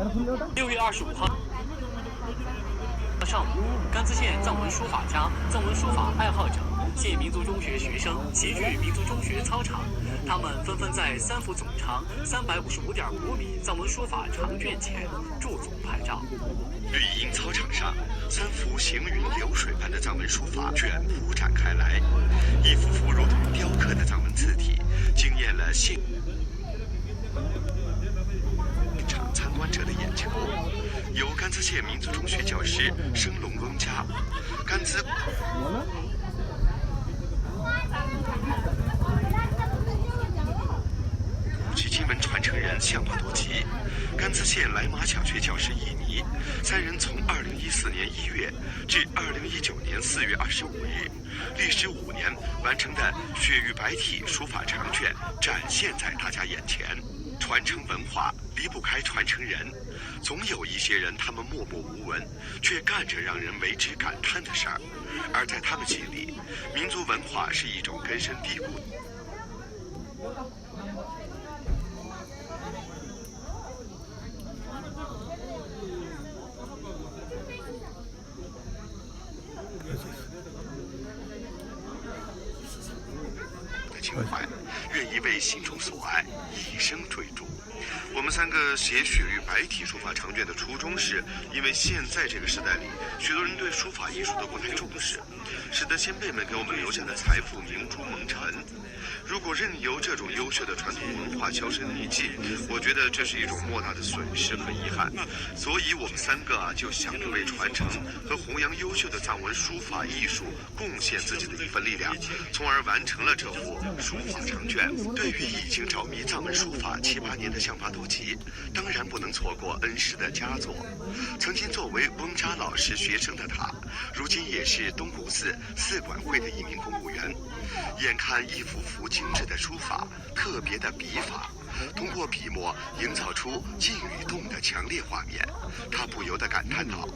6月25号上午，甘孜县藏文书法家、藏文书法爱好者、县民族中学学生齐聚民族中学操场，他们纷纷在3幅总长355.5米藏文书法长卷前驻足拍照。绿荫操场上，3幅行云流水般的藏文书法卷铺展开来，一幅幅如同雕刻的藏文字体，惊艳了现场参观者的眼球。由甘孜县民族中学教师生龙翁家、甘孜古籍经文传承人向巴多吉、甘孜县莱玛小学教师伊尼3人从2014年1月至2019年4月25日，历时5年完成的雪域白体书法长卷展现在大家眼前。传承文化离不开传承人，总有一些人他们默默无闻，却干着让人为之感叹的事儿，而在他们心里，民族文化是一种根深蒂固的情怀，愿意为心中所爱一生追逐。我们3个写雪域白体书法长卷的初衷是，因为现在这个时代里，许多人对书法艺术都不太重视，使得先辈们给我们留下的财富明珠蒙尘。如果任由这种优秀的传统文化销声匿迹，我觉得这是一种莫大的损失和遗憾。所以我们3个就想着为传承和弘扬优秀的藏文书法艺术贡献自己的一份力量，从而完成了这幅书法长卷。对于已经着迷藏文书法7、8年的向巴多吉，当然不能错过恩师的佳作。曾经作为翁扎老师学生的他，如今也是东古寺寺管会的一名公务员。眼看一幅幅精致的书法，特别的笔法，通过笔墨营造出静与动的强烈画面，他不由得感叹道：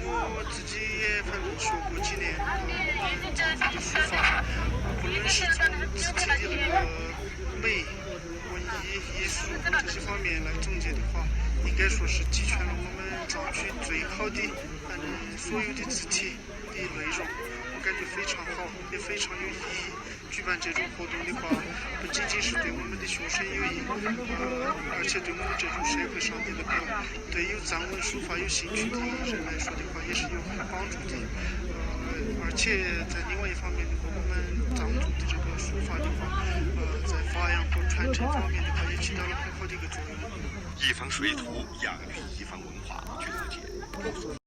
我自己也反正学过几年藏族的书法，不论是从自己的那个美、文艺、艺术这些方面来总结的话，应该说是集全了我们藏区最好的反正所有的字体的内容，我感觉非常好，也非常有意义。举办这种活动的话，不仅仅是对我们的学生有益，而且对我们这种社会上的那个对有藏文书法有兴趣的人来说的话，也是有帮助的。而且在另外一方面的话，我们藏族的这个书法的话，在发扬和传承方面的话，也起到了很好的一个作用。一方水土养育一方文化，